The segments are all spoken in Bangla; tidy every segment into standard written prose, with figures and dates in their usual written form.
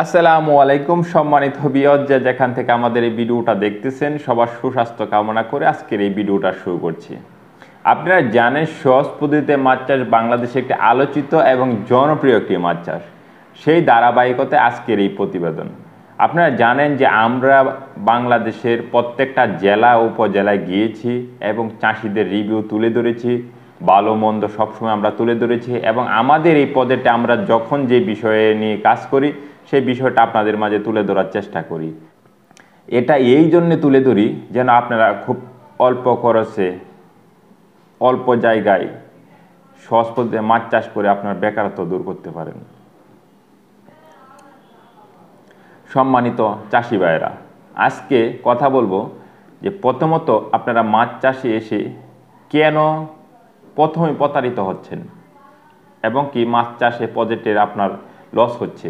আসসালামু আলাইকুম সম্মানিত ভিউয়ার, যে যেখান থেকে আমাদের এই ভিডিওটা দেখতেছেন সবার সুস্বাস্থ্য কামনা করে আজকের এই ভিডিওটা শুরু করছি। আপনারা জানেন সহজ পদ্ধতিতে মাছ চাষ বাংলাদেশে একটি আলোচিত এবং জনপ্রিয় একটি মাছ চাষ। সেই ধারাবাহিকতায় আজকের এই প্রতিবেদন। আপনারা জানেন যে আমরা বাংলাদেশের প্রত্যেকটা জেলা উপজেলায় গিয়েছি এবং চাষিদের রিভিউ তুলে ধরেছি, ভালো মন্দ সবসময় আমরা তুলে ধরেছি এবং আমাদের এই প্রজেক্টে আমরা যখন যে বিষয়ে নিয়ে কাজ করি সেই বিষয়টা আপনাদের মাঝে তুলে ধরার চেষ্টা করি। এটা এই জন্যে তুলে ধরি যেন আপনারা খুব অল্প খরচে অল্প জায়গায় সহজ পদ্ধতিতে মাছ চাষ করে আপনার বেকারত্ব দূর করতে পারেন। সম্মানিত চাষি ভাইয়েরা, আজকে কথা বলবো যে প্রথমত আপনারা মাছ চাষে এসে কেন প্রথমে প্রতারিত হচ্ছেন এবং কি মাছ চাষে প্রজেক্টের আপনার লস হচ্ছে।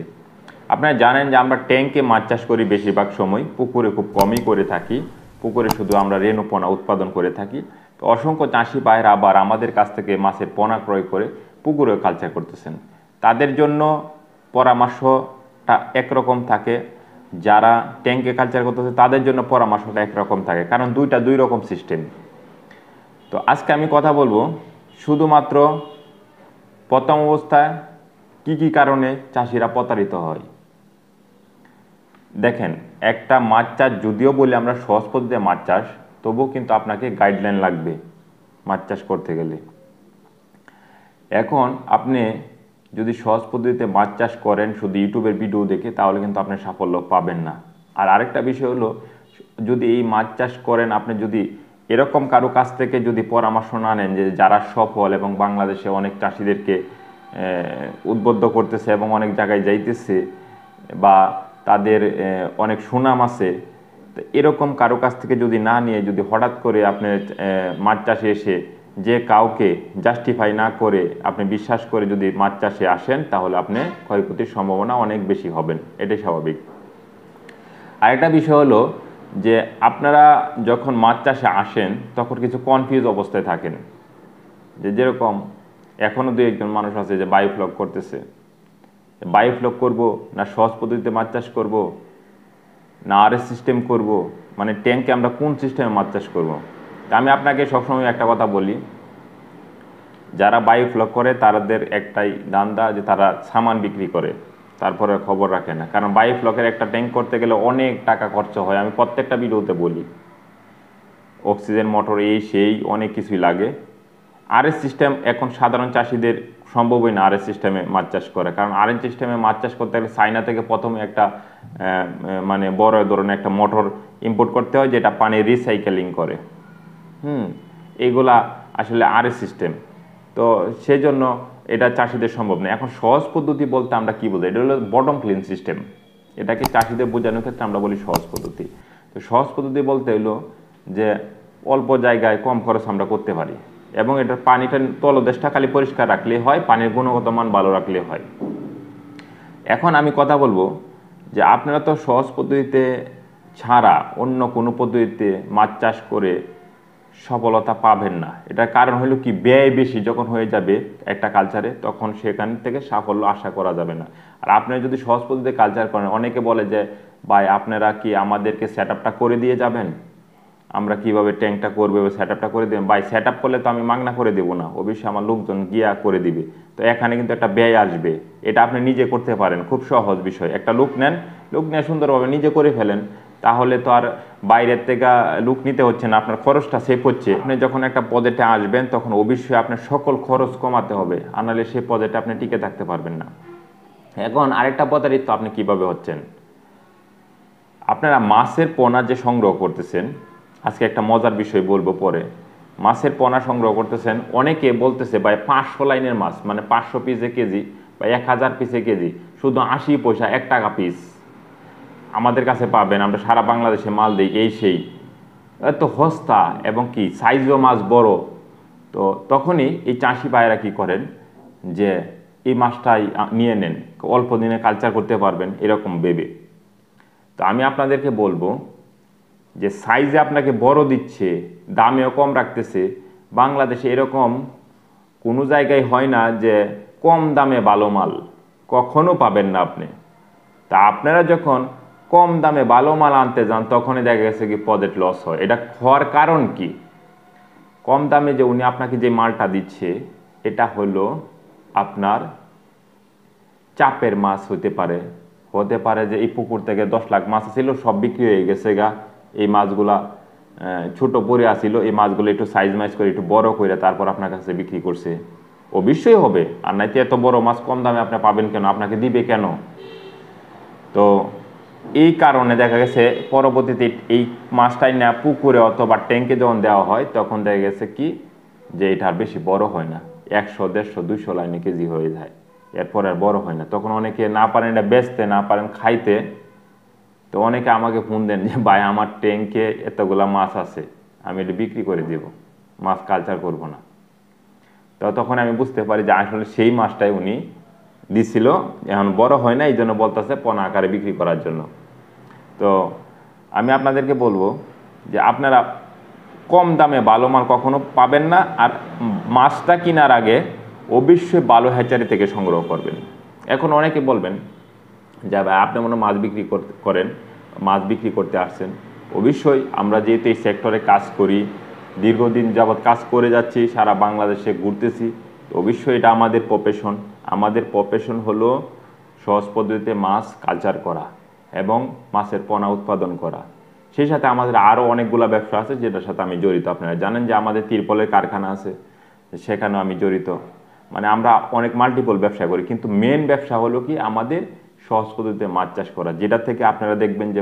আপনারা জানেন যে আমরা ট্যাঙ্কে মাছ চাষ করি, বেশিরভাগ সময় পুকুরে খুব কমই করে থাকি। পুকুরে শুধু আমরা রেণু পোনা উৎপাদন করে থাকি। তো অসংখ্য চাষি ভাইরা আবার আমাদের কাছ থেকে মাছের পোনা ক্রয় করে পুকুরে কালচার করতেছেন। তাদের জন্য পরামর্শটা একরকম থাকে, যারা ট্যাঙ্কে কালচার করতেছে তাদের জন্য পরামর্শটা একরকম থাকে, কারণ দুই রকম সিস্টেম। তো আজকে আমি কথা বলবো শুধুমাত্র প্রথম অবস্থায় কি কারণে চাষিরা প্রতারিত হয়। দেখেন, একটা মাছ চাষ যদিও বলি আমরা সহজ পদ্ধতিতে মাছ চাষ, তবুও কিন্তু আপনাকে গাইডলাইন লাগবে মাছ চাষ করতে গেলে। এখন আপনি যদি সহজ পদ্ধতিতে মাছ চাষ করেন শুধু ইউটিউবের ভিডিও দেখে, তাহলে কিন্তু আপনি সাফল্য পাবেন না। আর আরেকটা বিষয় হলো, যদি এই মাছ চাষ করেন আপনি যদি এরকম কারো কাছ থেকে যদি পরামর্শ না নেন যে যারা সফল এবং বাংলাদেশে অনেক চাষিদেরকে উদ্বুদ্ধ করতেছে এবং অনেক জায়গায় যাইতেছে বা তাদের অনেক সুনাম আছে, তো এরকম কারো কাছ থেকে যদি না নিয়ে যদি হঠাৎ করে আপনি মাছ চাষে এসে যে কাউকে জাস্টিফাই না করে আপনি বিশ্বাস করে যদি মাছ চাষে আসেন, তাহলে আপনি ক্ষয়ক্ষতির সম্ভাবনা অনেক বেশি হবেন, এটাই স্বাভাবিক। আরেকটা বিষয় হলো যে আপনারা যখন মাছ চাষে আসেন তখন কিছু কনফিউজ অবস্থায় থাকেন, যেরকম এখনও দু একজন মানুষ আছে যে বায়োফ্লক করতেছে। বায়োফ্লক করব না সহজ পদ্ধতিতে মাছ চাষ করব না আরএস সিস্টেম করব, মানে ট্যাঙ্কে আমরা কোন সিস্টেমে মাছ চাষ করব। তা আমি আপনাকে সবসময় একটা কথা বলি, যারা বায়োফ্লক করে তাদের একটাই ধান্দা যে তারা সামান বিক্রি করে, তারপরে খবর রাখে না। কারণ বায়োফ্লকের একটা ট্যাঙ্ক করতে গেলে অনেক টাকা খরচ হয়, আমি প্রত্যেকটা ভিডিওতে বলি। অক্সিজেন মোটর এই সেই অনেক কিছুই লাগে। আরএস সিস্টেম এখন সাধারণ চাষিদের সম্ভবই না আরএস সিস্টেমে মাছ চাষ করে, কারণ আরএস সিস্টেমে মাছ চাষ করতে গেলে চায়না থেকে প্রথমে একটা মানে বড় ধরনের একটা মোটর ইম্পোর্ট করতে হয়, যেটা পানি রিসাইকেলিং করে। এইগুলা আসলে আরএস সিস্টেম, তো সেজন্য এটা চাষিদের সম্ভব না। এখন সহজ পদ্ধতি বলতে আমরা কি বলি, এটা হলো বটম ক্লিন সিস্টেম। এটাকে চাষিদের বোঝানোর ক্ষেত্রে আমরা বলি সহজ পদ্ধতি। তো সহজ পদ্ধতি বলতে হলো যে অল্প জায়গায় কম খরচ আমরা করতে পারি এবং এটার পানিটা তলদেশটা খালি পরিষ্কার রাখলেই হয়, পানির গুণগত মান ভালো রাখলে হয়। এখন আমি কথা বলবো যে আপনারা তো সহজ পদ্ধতিতে ছাড়া অন্য কোনো পদ্ধতিতে মাছ চাষ করে সফলতা পাবেন না। এটার কারণ হলো কি, ব্যয় বেশি যখন হয়ে যাবে একটা কালচারে, তখন সেখান থেকে সাফল্য আশা করা যাবে না। আর আপনারা যদি সহজ পদ্ধতিতে কালচার করেন, অনেকে বলে যে ভাই আপনারা কি আমাদেরকে সেট আপটা করে দিয়ে যাবেন, আমরা কিভাবে ট্যাঙ্কটা করবো সেট আপটা করে দেবেন। ভাই সেট আপ করলে তো আমি মাগনা করে দেবো না, অবশ্যই আমার লোকজন গিয়া করে দিবে। তো এখানে কিন্তু একটা ব্যয় আসবে, এটা আপনি নিজে করতে পারেন, খুব সহজ বিষয়। একটা লোক নেন, লোক নিয়ে সুন্দরভাবে নিজে করে ফেলেন, তাহলে তো আর বাইরের থেকে লোক নিতে হচ্ছে না, আপনার খরচটা সেভ হচ্ছে। আপনি যখন একটা প্রজেক্টে আসবেন তখন অবশ্যই আপনার সকল খরচ কমাতে হবে, আনালে সেই প্রজেক্টে আপনি টিকে থাকতে পারবেন না। এখন আরেকটা প্রতারিত আপনি কিভাবে হচ্ছেন, আপনারা মাছের পোনা যে সংগ্রহ করতেছেন, আজকে একটা মজার বিষয় বলবো পরে। মাছের পোনা সংগ্রহ করতেছেন, অনেকে বলতেছে ভাই 500 লাইনের মাছ, মানে 500 পিসে কেজি বা 1000 পিসে কেজি, শুধু 80 পয়সা 1 টাকা পিস আমাদের কাছে পাবেন, আমরা সারা বাংলাদেশে মাল দিই, এই সেই এত সস্তা এবং কি সাইজও মাছ বড়। তো তখনই এই চাষি ভাইয়েরা কি করেন যে এই মাছটাই নিয়ে নেন, অল্প দিনে কালচার করতে পারবেন এরকম ভেবে। তো আমি আপনাদেরকে বলবো যে সাইজে আপনাকে বড় দিচ্ছে, দামেও কম রাখতেছে, বাংলাদেশে এরকম কোনো জায়গায় হয় না যে কম দামে ভালো মাল, কখনো পাবেন না আপনি। তা আপনারা যখন কম দামে ভালো মাল আনতে যান তখনই দেখা গেছে কি প্রজেক্ট লস হয়। এটা হওয়ার কারণ কি? কম দামে যে উনি আপনাকে যে মালটা দিচ্ছে এটা হলো আপনার চাপের মাছ হতে পারে যে এই পুকুর থেকে 10 লাখ মাছ ছিল, সব বিক্রি হয়ে গেছে গা, এই মাছগুলা ছোট পরে আসিল, এই মাছগুলো একটু সাইজ মাইজ করে একটু বড় করে তারপর আপনার কাছে বিক্রি করছে। অবশ্যই হবে, আর নাইতে এত বড় মাছ কম দামে আপনি পাবেন কেন, আপনাকে দিবে কেন? তো এই কারণে দেখা গেছে পরবর্তীতে এই মাছটাই না পুকুরে অথবা ট্যাঙ্কে যখন দেওয়া হয় তখন দেখা গেছে কি যে এটা আর বেশি বড় হয় না, 100, 150, 200 লাইনে কেজি হয়ে যায়, এরপর আর বড় হয় না। তখন অনেকে না পারেন এটা বেচতে, না পারেন খাইতে, তো অনেকে আমাকে ফোন দেন যে ভাই আমার ট্যাঙ্কে এতগুলা মাছ আছে, আমি এটা বিক্রি করে দিব, মাছ কালচার করব না। তো তখন আমি বুঝতে পারি যে আসলে সেই মাছটাই উনি দিছিল, এখন বড় হয় না, এই জন্য বলতেছে পোনা আকারে বিক্রি করার জন্য। তো আমি আপনাদেরকে বলবো যে আপনারা কম দামে ভালো মাল কখনো পাবেন না, আর মাছটা কেনার আগে অবশ্যই ভালো হ্যাচারি থেকে সংগ্রহ করবেন। এখন অনেকে বলবেন যে ভাই আপনি মনে মাছ বিক্রি করেন, মাছ বিক্রি করতে আসছেন। অবশ্যই আমরা যেহেতু এই সেক্টরে কাজ করি, দীর্ঘদিন যাবৎ কাজ করে যাচ্ছি, সারা বাংলাদেশে ঘুরতেছি, অবশ্যই এটা আমাদের প্রফেশন। আমাদের প্রফেশন হলো সহজ পদ্ধতিতে মাছ কালচার করা এবং মাছের পোনা উৎপাদন করা। সেই সাথে আমাদের আরও অনেকগুলো ব্যবসা আছে যেটার সাথে আমি জড়িত। আপনারা জানেন যে আমাদের তিরপলের কারখানা আছে, সেখানেও আমি জড়িত। মানে আমরা অনেক মাল্টিপল ব্যবসা করি, কিন্তু মেন ব্যবসা হলো কি আমাদের সহজ পদ্ধতিতে মাছ চাষ করা, যেটা থেকে আপনারা দেখবেন যে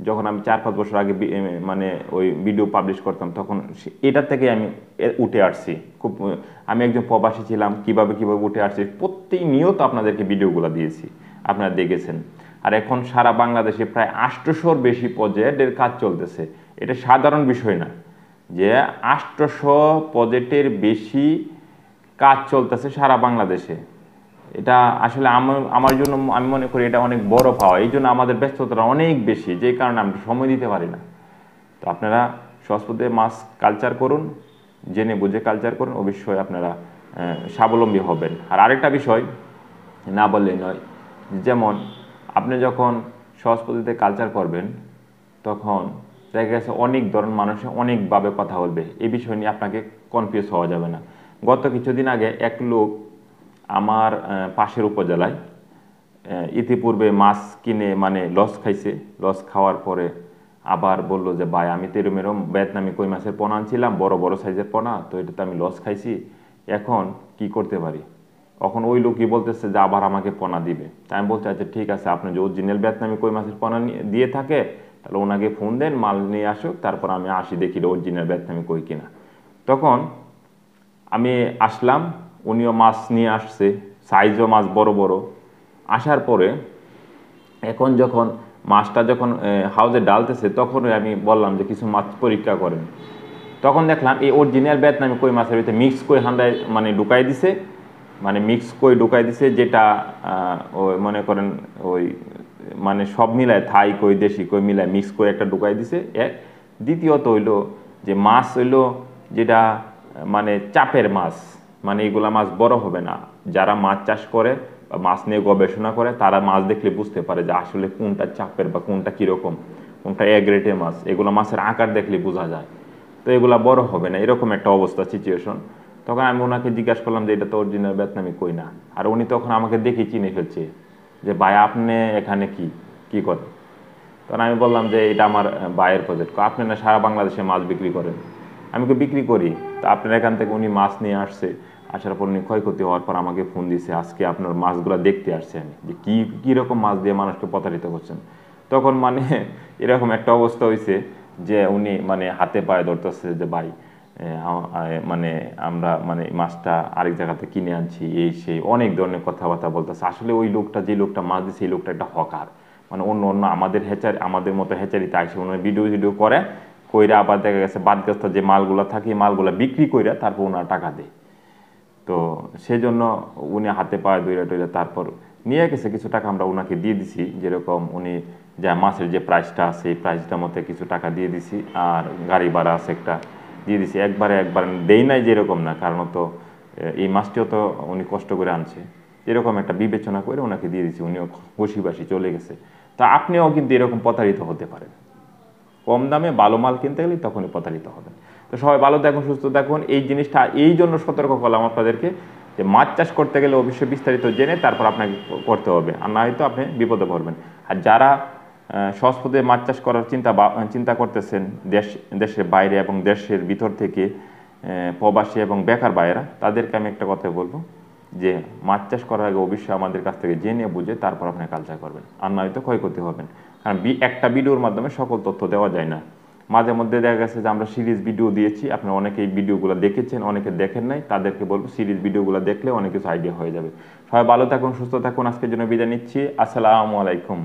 যখন আমি 4-5 বছর আগে মানে ওই ভিডিও পাবলিশ করতাম তখন এটার থেকে আমি উঠে আসছি। খুব আমি একজন প্রবাসী ছিলাম, কিভাবে উঠে আসছি প্রতিনিয়ত আপনাদেরকে ভিডিওগুলো দিয়েছি, আপনারা দেখেছেন। আর এখন সারা বাংলাদেশে প্রায় 800-র বেশি প্রজেক্টের কাজ চলতেছে। এটা সাধারণ বিষয় না যে 800 প্রজেক্টের বেশি কাজ চলতেছে সারা বাংলাদেশে। এটা আসলে আমার জন্য আমি মনে করি এটা অনেক বড় পাওয়া। এই জন্য আমাদের ব্যস্ততা অনেক বেশি, যে কারণে আমরা সময় দিতে পারি না। তো আপনারা সহজ পদ্ধতিতে মাছ কালচার করুন, জেনে বুঝে কালচার করুন, অবশ্যই আপনারা স্বাবলম্বী হবেন। আর আরেকটা বিষয় না বললেই নয়, যেমন আপনি যখন সহজ পদ্ধতিতে কালচার করবেন তখন দেখা গেছে অনেক ধরনের মানুষ অনেকভাবে কথা বলবে, এই বিষয় নিয়ে আপনাকে কনফিউজ হওয়া যাবে না। গত কিছুদিন আগে এক লোক আমার পাশের উপজেলায় ইতিপূর্বে মাছ কিনে মানে লস খাইছে, লস খাওয়ার পরে আবার বলল যে ভাই আমি তো এরম ভিয়েতনামি কই মাছের পোনা আনছিলাম, বড় বড় সাইজের পোনা, তো এটা তো আমি লস খাইছি, এখন কি করতে পারি? এখন ওই লোকই বলতেছে যে আবার আমাকে পোনা দিবে। তাই আমি বলছি আচ্ছা ঠিক আছে, আপনি যে অরিজিনাল ভিয়েতনামি কই মাছের পোনা দিয়ে থাকে তাহলে ওনাকে ফোন দেন, মাল নিয়ে আসুক, তারপর আমি আসি দেখি অরিজিনাল ভিয়েতনামি কই কিনা। তখন আমি আসলাম, উনিও মাছ নিয়ে আসছে, সাইজও মাছ বড় বড়। আসার পরে এখন যখন মাছটা যখন হাউজে ডালতেছে তখনই আমি বললাম যে কিছু মাছ পরীক্ষা করেন। তখন দেখলাম এই অরিজিনাল ভিয়েতনামি কই মাছের ভিতরে মিক্স কই হান্দায় মানে ঢুকাই দিছে, মানে মিক্স কই ঢুকাই দিছে, যেটা ওই মনে করেন ওই মানে সব মিলায় থাই কই দেশি কই মিলায় মিক্স করে একটা ঢুকাই দিছে এক। দ্বিতীয়ত হইলো যে মাছ হইলো যেটা মানে চাপের মাছ, মানে এগুলা মাছ বড় হবে না। যারা মাছ চাষ করে বা মাছ নিয়ে গবেষণা করে তারা মাছ দেখলে বুঝতে পারে যে আসলে কোনটা চাপের বা কোনটা কীরকম, কোনটা এ গ্রেডের মাছ, এগুলো মাছের আকার দেখলে বোঝা যায়। তো এগুলা বড় হবে না, এরকম একটা অবস্থা সিচুয়েশন। তখন আমি ওনাকে জিজ্ঞাসা করলাম যে এটা তো অরিজিনাল ভিয়েতনামি কই না, আর উনি তখন আমাকে দেখে চিনে ফেলছে যে ভাই আপনি এখানে কি করেন? তখন আমি বললাম যে এটা আমার ভাইয়ের প্রজেক্ট। আপনি না সারা বাংলাদেশে মাছ বিক্রি করেন? আমি তো বিক্রি করি। তো আপনার এখান থেকে উনি মাছ নিয়ে আসছে, আসার পর উনি ক্ষয়ক্ষতি হওয়ার পর আমাকে ফোন দিছে, আজকে আপনার মাছগুলো দেখতে আসছে আমি, যে কীরকম মাছ দিয়ে মানুষকে প্রতারিত করছেন। তখন মানে এরকম একটা অবস্থা হয়েছে যে উনি মানে হাতে পায়ে ধরতেছে যে ভাই মানে আমরা মানে মাছটা আরেক জায়গাতে কিনে আনছি, এই সেই অনেক ধরনের কথাবার্তা বলতেছে। আসলে ওই লোকটা, যে লোকটা মাছ দিচ্ছে, এই লোকটা একটা হকার, মানে অন্য আমাদের মতো হ্যাচারিতে আসে ওনার ভিডিও করে কইরা আবার দেখা গেছে বাদগ্রস্ত যে মালগুলো থাকে মালগুলো বিক্রি কইরা তারপর ওনার টাকা দেয়। তো সেজন্য উনি হাতে পায়ে দইরা তারপর নিয়ে গেছে, কিছু টাকা আমরা ওনাকে দিয়ে দিছি, যেরকম উনি যা মাছের যে প্রাইসটা আছে এই প্রাইসটার মধ্যে কিছু টাকা দিয়ে দিছি, আর গাড়ি ভাড়া আছে একটা দিয়ে দিছি। একবার দেই নাই যেরকম না, কারণ তো এই মাছটিও তো উনি কষ্ট করে আনছে। এরকম একটা বিবেচনা করে ওনাকে দিয়ে দিচ্ছি, উনিও খুশিবাসি চলে গেছে। তা আপনিও কিন্তু এরকম প্রতারিত হতে পারেন। কম দামে ভালো মাল কিনতে গেলে তখনই প্রতারিত হবেন। তো সবাই ভালো থাকুন, সুস্থ থাকুন। এই জিনিসটা এই জন্য সতর্ক করলাম আপনাদেরকে যে মাছ চাষ করতে গেলে অবশ্যই বিস্তারিত জেনে তারপর আপনাকে করতে হবে, আর না হয়তো আপনি বিপদে পড়বেন। আর যারা সহজ পদ্ধতিতে মাছ চাষ করার চিন্তা করতেছেন দেশের বাইরে এবং দেশের ভিতর থেকে, প্রবাসী এবং বেকার ভাইয়েরা, তাদেরকে আমি একটা কথা বলবো যে মাছ চাষ করার আগে অবশ্যই আমাদের কাছ থেকে জেনে বুঝে তারপর আপনি কালচার করবেন, আর না হয়তো ক্ষয়ক্ষতি হবেন। কারণ একটা ভিডিওর মাধ্যমে সকল তথ্য দেওয়া যায় না। মাঝে মধ্যে দেখা গেছে যে আমরা সিরিজ ভিডিও দিয়েছি, আপনারা অনেকে এই ভিডিওগুলো দেখেছেন, অনেকে দেখেন নাই, তাদেরকে বলবো সিরিজ ভিডিওগুলো দেখলে অনেক কিছু আইডিয়া হয়ে যাবে। সবাই ভালো থাকুন, সুস্থ থাকুন। আজকের জন্য বিদায় নিচ্ছি। আসসালামু আলাইকুম।